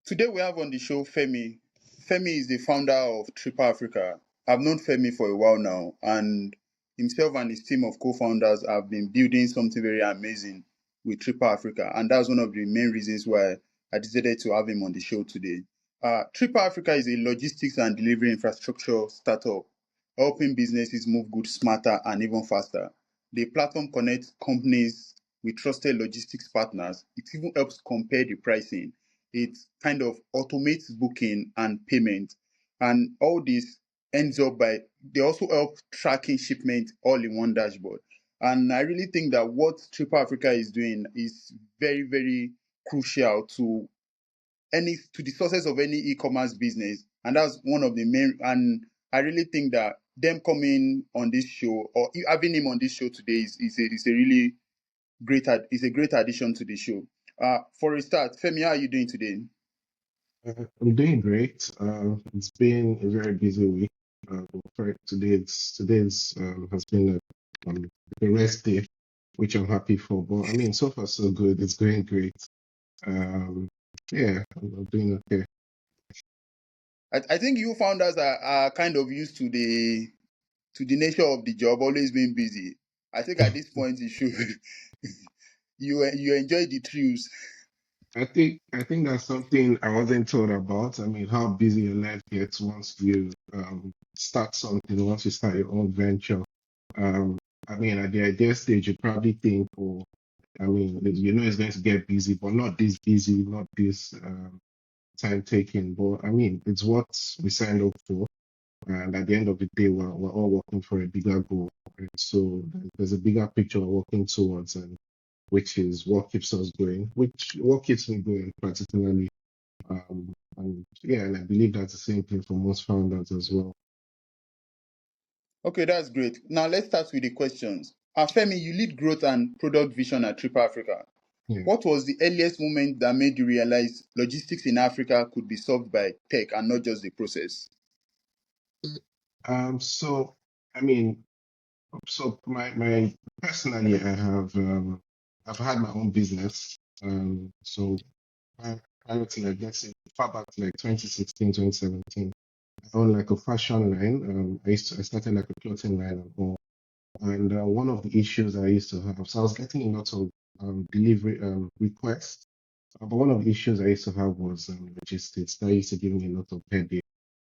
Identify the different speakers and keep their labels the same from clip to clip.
Speaker 1: Today we have on the show Femi. Femi is the founder of Trippa Africa. I've known Femi for a while now, and himself and his team of co-founders have been building something very amazing with Trippa Africa, and that's one of the main reasons why I decided to have him on the show today. Trippa Africa is a logistics and delivery infrastructure startup, helping businesses move goods smarter and even faster. The platform connects companies with trusted logistics partners. It even helps compare the pricing. It kind of automates booking and payment. And all this ends up by, they also help tracking shipment all in one dashboard. And I really think that what Trippa Africa is doing is very, very crucial to the success of any e-commerce business. And that's one of the main, and I really think that them coming on this show or having him on this show today is a really is a great addition to the show. For a start, Femi, how are you doing today?
Speaker 2: I'm doing great. It's been a very busy week. For today's has been a rest day, which I'm happy for. But I mean, so far so good. It's going great. Um, yeah, I'm doing okay.
Speaker 1: I think you founders are kind of used to the nature of the job, always being busy. I think at this point you should you enjoy the thrills.
Speaker 2: I think that's something I wasn't told about. I mean, how busy your life gets once you start something, once you start your own venture. Um, I mean, at the idea stage, you probably think, oh, I mean, you know, it's going to get busy, but not this busy, not this time taking. But I mean, it's what we signed up for. And at the end of the day, we're all working for a bigger goal. And so there's a bigger picture we're working towards, and which is what keeps us going, which what keeps me going particularly. And yeah, and I believe that's the same thing for most founders as well.
Speaker 1: Okay, that's great. Now let's start with the questions. Femi, you lead growth and product vision at Trip Africa.
Speaker 2: Yeah.
Speaker 1: What was the earliest moment that made you realize logistics in Africa could be solved by tech and not just the process?
Speaker 2: So I mean, so my personally, I've had my own business. So prior to like let's say far back to like 2016, 2017, I owned like a fashion line. I started like a clothing line and all. And one of the issues I used to have, so I was getting a lot of delivery requests. But one of the issues I used to have was logistics. That used to give me a lot of headache.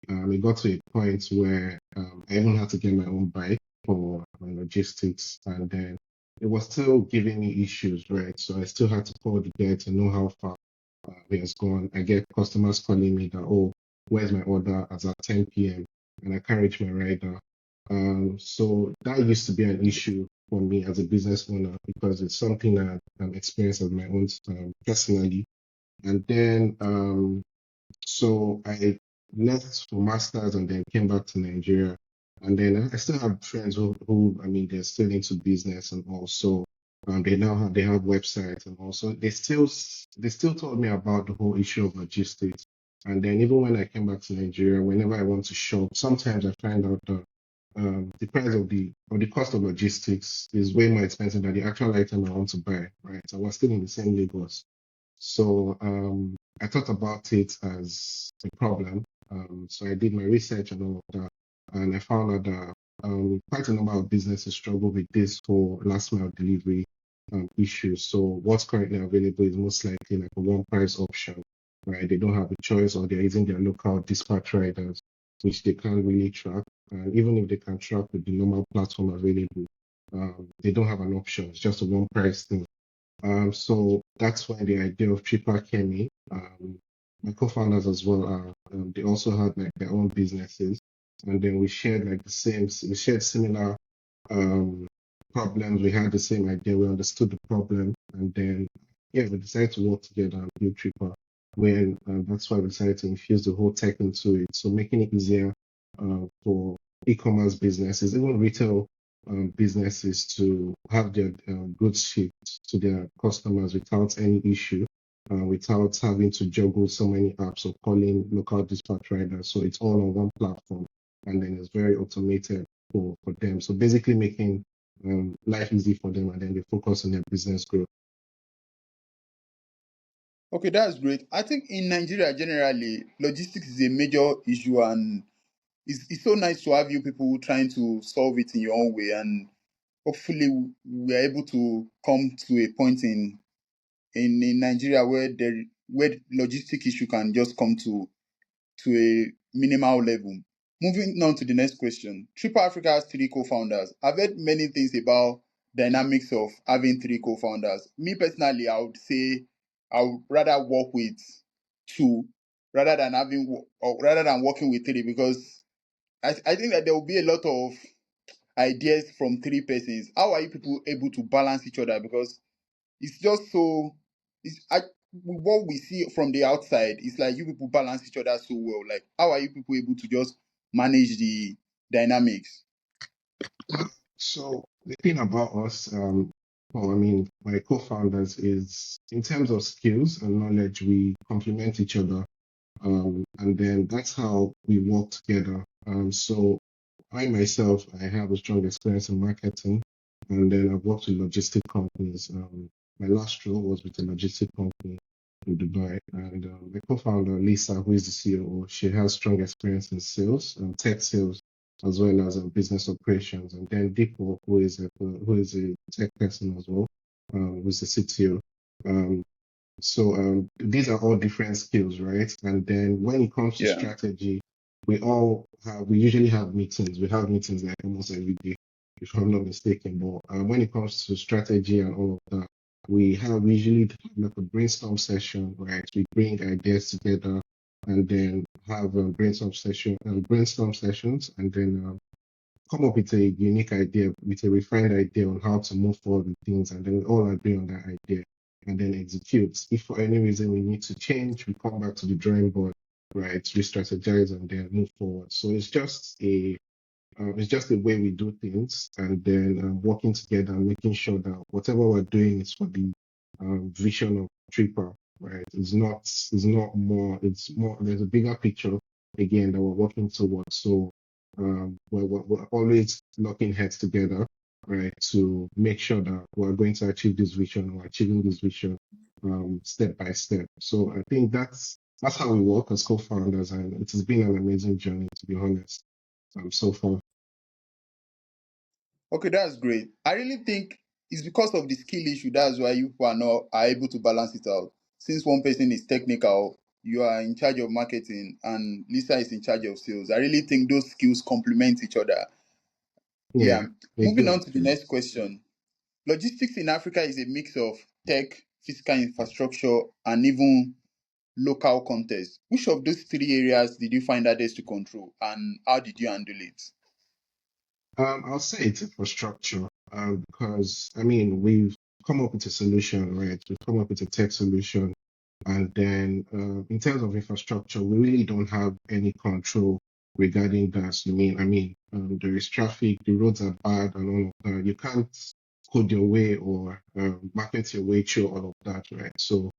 Speaker 2: It got to a point where I even had to get my own bike for my logistics, and then it was still giving me issues, right? So I still had to call the guy to know how far it has gone. I get customers calling me that, oh, where's my order as at 10 p.m. and I can't reach my rider. So that used to be an issue for me as a business owner because it's something that I've experienced as my own personally. And then so I left for masters and then came back to Nigeria. And then I still have friends who I mean, they're still into business and also they have websites and also they still told me about the whole issue of logistics. And then even when I came back to Nigeria, whenever I want to shop, sometimes I find out that the price of the cost of logistics is way more expensive than the actual item I want to buy, right? So we're still in the same Lagos. So I thought about it as a problem. So I did my research and all of that, and I found out that quite a number of businesses struggle with this whole last mile delivery issue. So what's currently available is most likely like a one price option, right? They don't have a choice, or they're using their local dispatch riders, which they can't really track. And even if they can track with the normal platform available, they don't have an option. It's just a one price thing. So that's why the idea of Trippa came in. My co-founders as well are, they also had like their own businesses, and then we shared like we shared similar um, problems. We had the same idea. We understood the problem, and then yeah, we decided to work together and build Trippa. When that's why we decided to infuse the whole tech into it, so making it easier for e-commerce businesses, even retail businesses to have their goods shipped to their customers without any issue, without having to juggle so many apps or calling local dispatch riders. So it's all on one platform, and then it's very automated for them. So basically making life easy for them, and then they focus on their business growth.
Speaker 1: Okay, that's great. I think in Nigeria generally, logistics is a major issue, and it's so nice to have you people trying to solve it in your own way, and hopefully we are able to come to a point in Nigeria where logistic issue can just come to a minimal level. Moving on to the next question. Trippa Africa has three co-founders. I've heard many things about dynamics of having three co-founders. Me personally, I would say I would rather work with two rather than working with three, because I think that there will be a lot of ideas from three persons. How are you people able to balance each other? Because it's just so what we see from the outside is like you people balance each other so well. Like, how are you people able to just manage the dynamics?
Speaker 2: So the thing about us, well, I mean, my co-founders is in terms of skills and knowledge, we complement each other. And then that's how we work together. So I myself, I have a strong experience in marketing, and then I've worked with logistic companies. My last role was with a logistic company in Dubai, and my co-founder Lisa, who is the COO, she has strong experience in sales, tech sales, as well as business operations. And then Deepo, who is a tech person as well, who's the CTO. Um, so these are all different skills, right? And then when it comes to
Speaker 1: Yeah.
Speaker 2: strategy, we usually have meetings. We have meetings like almost every day, if I'm not mistaken. But when it comes to strategy and all of that, we usually have like a brainstorm session, right? We bring ideas together and then have a brainstorm sessions, and then come up with a unique idea, with a refined idea on how to move forward with things, and then we all agree on that idea and then execute. If for any reason we need to change, we come back to the drawing board, right? Re-strategize and then move forward. So it's just the way we do things, and then working together and making sure that whatever we're doing is for the vision of Tripper, right? It's not more. It's more. There's a bigger picture again that we're working towards. So we're always locking heads together, right, to make sure that we're going to achieve this vision or achieving this vision step by step. So I think that's how we work as co-founders, and it has been an amazing journey, to be honest, so far.
Speaker 1: Okay, that's great. I really think it's because of the skill issue. That's why you people are able to balance it out. Since one person is technical, you are in charge of marketing, and Lisa is in charge of sales. I really think those skills complement each other.
Speaker 2: Yeah,
Speaker 1: Yeah.
Speaker 2: they
Speaker 1: Moving
Speaker 2: do
Speaker 1: on to the
Speaker 2: actually.
Speaker 1: next question. Logistics in Africa is a mix of tech, physical infrastructure, and even local context. Which of those three areas did you find hardest to control, and how did you handle it?
Speaker 2: I'll say it's infrastructure, because I mean we've come up with a solution, right? We've come up with a tech solution, and then in terms of infrastructure, we really don't have any control regarding that. There is traffic, the roads are bad, and all of that. You can't code your way or market your way through all of that, right? So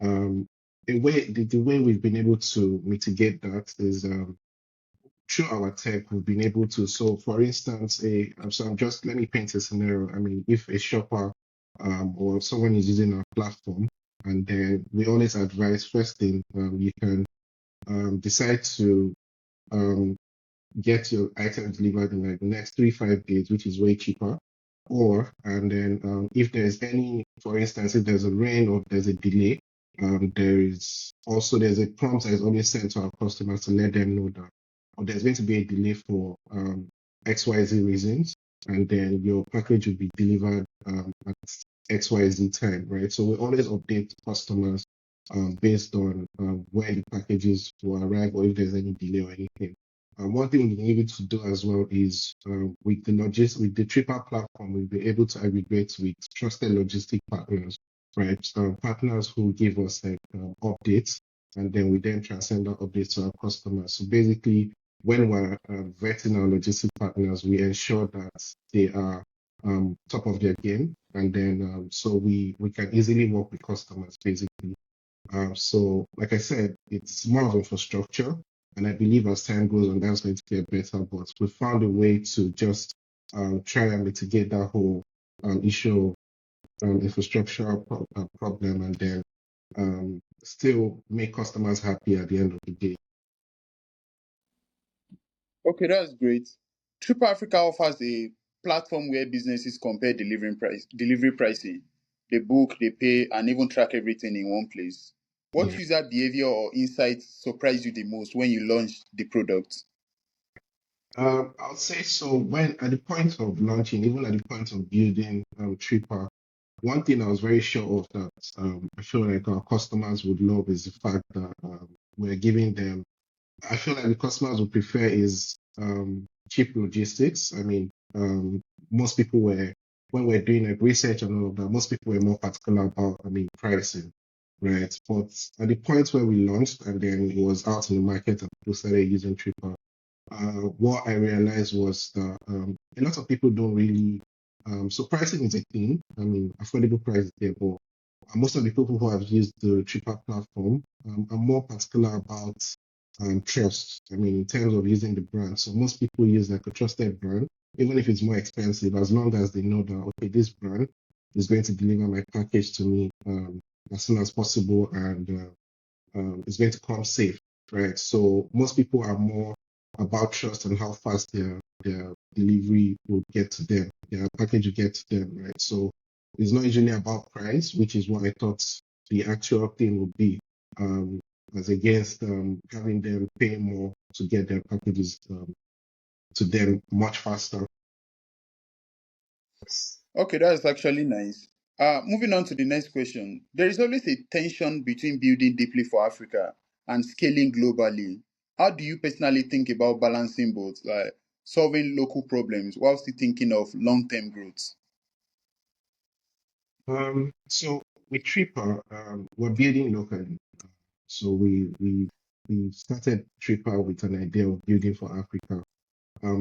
Speaker 2: the way we've been able to mitigate that is through our tech, we've been able to. So, for instance, let me paint a scenario. I mean, if a shopper or someone is using our platform, and then we always advise first thing, you can decide to um, get your item delivered in like the next 3 5 days, which is way cheaper. Or and then if there's any, for instance, if there's a rain or there's a delay, there's a prompt that is always sent to our customers to let them know that there's going to be a delay for XYZ reasons, and then your package will be delivered at XYZ time, right? So we always update customers based on when the packages will arrive or if there's any delay or anything. One thing we've been able to do as well is with the Tripper platform, we'll be able to aggregate with trusted logistic partners, right? Partners who give us like updates, and then we then transcend that updates to our customers. So basically, when we're vetting our logistic partners, we ensure that they are top of their game, and then so we can easily work with customers basically. So, like I said, it's more of infrastructure, and I believe as time goes on, that's going to get better. But we found a way to just try and mitigate that whole issue of infrastructure problem, and then still make customers happy at the end of the day.
Speaker 1: Okay, that's great. Trippa Africa offers a platform where businesses compare delivery pricing. They book, they pay, and even track everything in one place. What
Speaker 2: Yeah.
Speaker 1: user behavior or insights surprised you the most when you launched the product?
Speaker 2: I'll say so. When at the point of launching, even at the point of building Tripper, one thing I was very sure of that I feel like our customers would love is the fact that we're giving them. I feel like the customers would prefer is cheap logistics. I mean, most people were when we're doing like research and all of that. Most people were more particular about, I mean, pricing, right? But at the point where we launched and then it was out in the market and people started using Tripper, what I realized was that a lot of people don't really. So pricing is a thing. I mean, affordable price is there, but most of the people who have used the cheaper platform are more particular about trust. I mean, in terms of using the brand. So most people use like a trusted brand, even if it's more expensive, as long as they know that okay, this brand is going to deliver my package to me as soon as possible and it's going to come safe, right? So most people are more about trust and how fast their delivery will get to them, their package will get to them, right? So it's not usually about price, which is what I thought the actual thing would be, as against having them pay more to get their packages to them much faster.
Speaker 1: Okay, that's actually nice. Moving on to the next question. There is always a tension between building deeply for Africa and scaling globally. How do you personally think about balancing both, like solving local problems while still thinking of long-term growth?
Speaker 2: So with Tripper, we're building locally. So we started Tripper with an idea of building for Africa.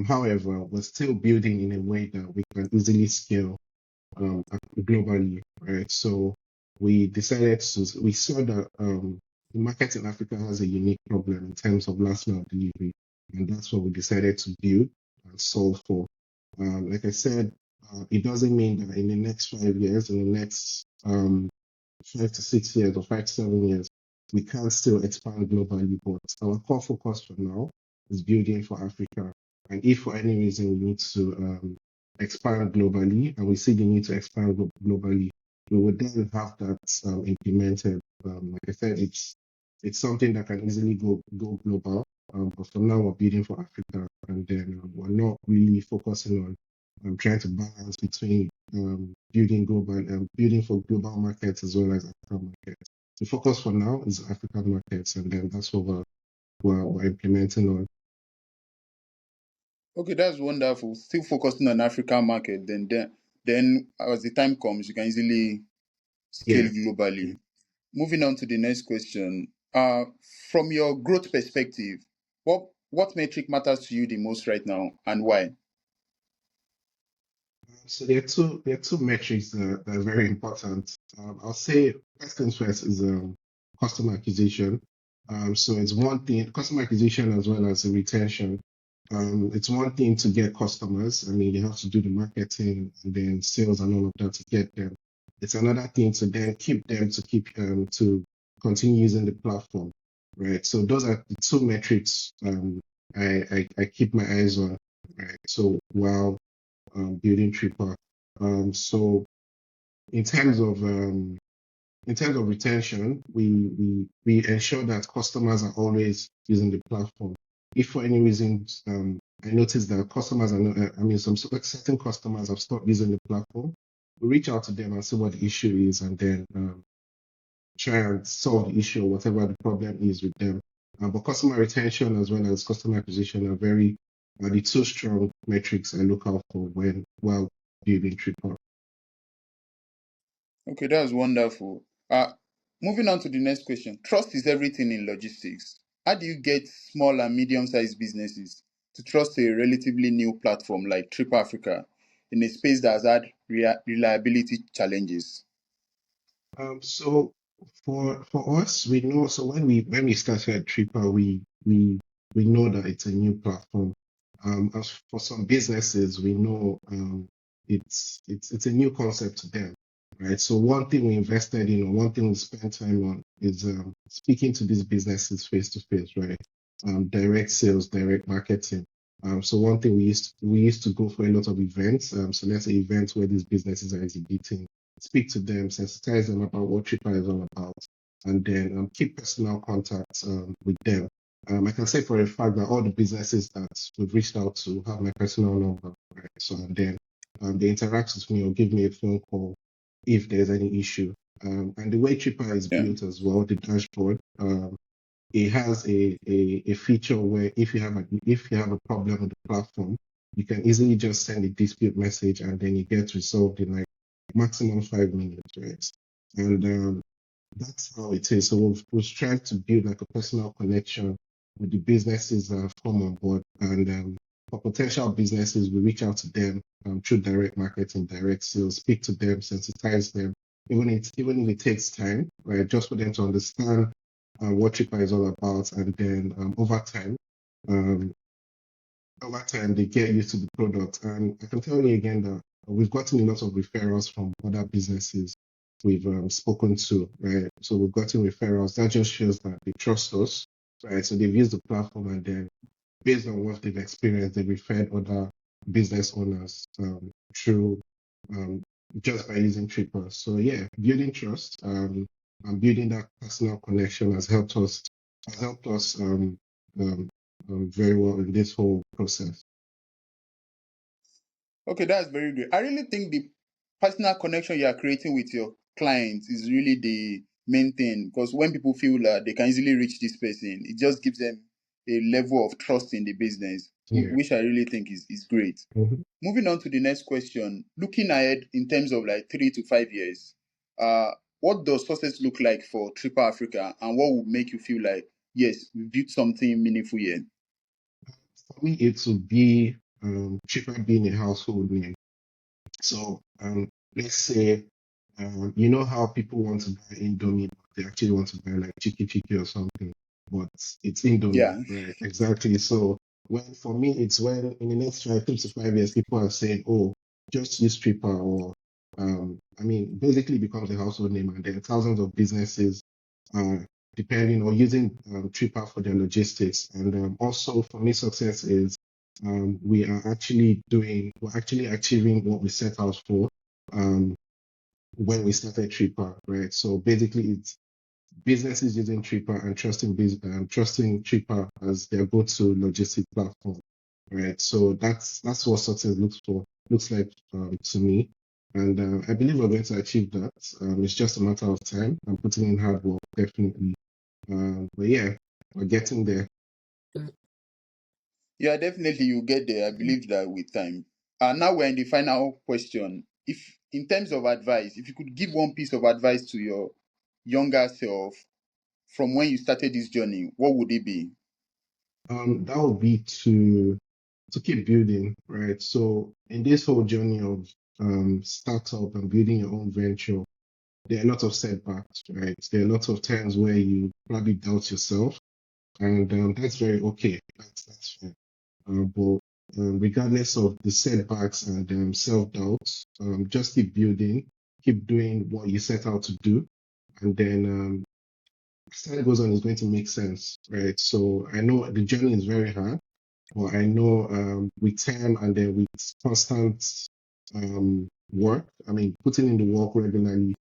Speaker 2: However, we're still building in a way that we can easily scale globally, right? So we saw that the market in Africa has a unique problem in terms of last mile delivery, and that's what we decided to build and solve for. Like I said, it doesn't mean that in the next 5 years, in the next 5 to 6 years or 5 to 7 years, we can still expand globally. But our core focus for now is building for Africa. And if for any reason we need to expand globally, and we see the need to expand globally, we would then have that implemented. Like I said, it's something that can easily go global. But for now, we're building for Africa, and then we're not really focusing on trying to balance between building for global markets as well as African markets. The focus for now is African markets, and then that's what we're implementing on.
Speaker 1: Okay, that's wonderful. Still focusing on African market, then as the time comes, you can easily scale
Speaker 2: Yeah.
Speaker 1: globally. Moving on to the next question. From your growth perspective, what metric matters to you the most right now and why?
Speaker 2: So there are two metrics that are very important. I'll say first things first is customer acquisition. So it's one thing, customer acquisition as well as the retention. It's one thing to get customers. I mean, you have to do the marketing and then sales and all of that to get them. It's another thing to then keep them to continue using the platform, right? So those are the two metrics I keep my eyes on, right? So while building Tripper. So in terms of retention, we ensure that customers are always using the platform. If for any reason I notice that customers are not, I mean, some certain customers have stopped using the platform, we reach out to them and see what the issue is, and then try and solve the issue or whatever the problem is with them. But customer retention as well as customer acquisition are the two strong metrics I look out for when while building Tripper.
Speaker 1: Okay, that's wonderful. Moving on to the next question. Trust is everything in logistics. How do you get small and medium-sized businesses to trust a relatively new platform like Trip Africa in a space that has had reliability challenges?
Speaker 2: So for us, we know. So when we started Tripper, we know that it's a new platform. As for some businesses, we know it's a new concept to them. right? So one thing we invested in, or one thing we spent time on, is speaking to these businesses face to face, right? Direct sales, direct marketing. So one thing we used to go for a lot of events. So let's say events where these businesses are exhibiting, speak to them, sensitize them about what Trippa is all about, and then keep personal contacts with them. I can say for a fact that all the businesses that we've reached out to have my personal number, right? So and then they interact with me or give me a phone call if there's any issue. And the way Trippa is
Speaker 1: Yeah.
Speaker 2: built as well, the dashboard, it has a feature where if you have a problem with the platform, you can easily just send a dispute message and then it gets resolved in like maximum 5 minutes, right? And that's how it is. So we've tried to build like a personal connection with the businesses that have come on board. And for potential businesses, we reach out to them through direct marketing, direct sales, speak to them, sensitize them, even if it takes time, right? Just for them to understand what Tripper is all about. And then um, over time they get used to the product. And I can tell you again that we've gotten a lot of referrals from other businesses we've spoken to, right? So we've gotten referrals. That just shows that they trust us, right? So they've used the platform and then based on what they've experienced, they've referred other business owners through um, just by using Tripper. So yeah, building trust and building that personal connection has helped us um, very well in this whole process.
Speaker 1: Okay, that's very great. I really think the personal connection you are creating with your clients is really the main thing, because when people feel that they can easily reach this person, it just gives them a level of trust in the business,
Speaker 2: Yeah.
Speaker 1: which I really think is great.
Speaker 2: Mhm.
Speaker 1: Moving on to the next question, looking ahead in terms of like 3 to 5 years, uh, what does success look like for Trippa Africa, and what would make you feel like, yes, we built something meaningful here?
Speaker 2: For me, it would be cheaper being a household name. So let's say you know how people want to buy Indomie, but they actually want to buy like Chiki Chiki or something, but it's Indomie,
Speaker 1: Yeah.
Speaker 2: right? Exactly. So when for me, it's when in the next 3 to 5 years, people are saying, "Oh, just use Tripper," or I mean, basically becomes a household name, and then thousands of businesses are depending or using Tripper for their logistics. And also for me, success is we're actually achieving what we set out for um, when we started Tripper, right? So basically, it's businesses using Tripper and trusting Tripper as their go-to logistic platform, right? So that's what success looks like to me, and I believe we're going to achieve that. It's just a matter of time. I'm putting in hard work, definitely. But yeah, we're getting there.
Speaker 1: Yeah, definitely you get there. I believe that with time. And now we're in the final question. If, in terms of advice, if you could give one piece of advice to your younger self from when you started this journey, what would it be?
Speaker 2: That would be to keep building, right? So in this whole journey of startup and building your own venture, there are a lot of setbacks, right? There are a lot of times where you probably doubt yourself, and that's very okay. That's fine. But regardless of the setbacks and self-doubts, just keep building, keep doing what you set out to do, and then as time goes on, it's going to make sense, right? So I know the journey is very hard, but I know with time and then with constant work, I mean, putting in the work regularly,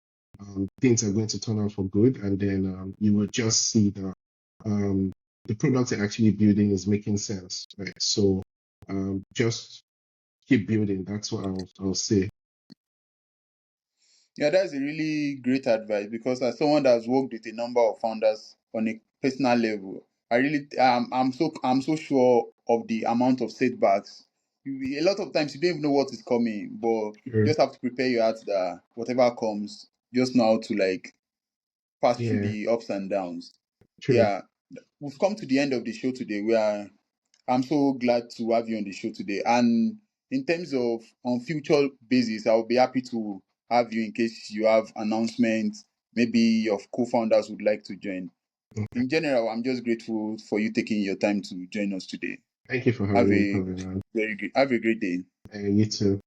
Speaker 2: things are going to turn out for good. And then you will just see that um, the product you're actually building is making sense, right? So just keep building. That's what I'll say.
Speaker 1: Yeah, that's a really great advice, because as someone that's worked with a number of founders on a personal level, I really I'm so sure of the amount of setbacks. A lot of times you don't even know what is coming, but you
Speaker 2: Sure.
Speaker 1: just have to prepare your heart that whatever comes, just know how to like pass through
Speaker 2: Yeah,
Speaker 1: the ups and downs.
Speaker 2: true.
Speaker 1: Yeah, we've come to the end of the show today. I'm so glad to have you on the show today. And in terms of on future basis, I'll be happy to have you in case you have announcements. Maybe your co-founders would like to join.
Speaker 2: Okay.
Speaker 1: In general, I'm just grateful for you taking your time to join us today.
Speaker 2: Thank you for
Speaker 1: Have
Speaker 2: having me,
Speaker 1: a
Speaker 2: Covenant.
Speaker 1: have a great day.
Speaker 2: And you too.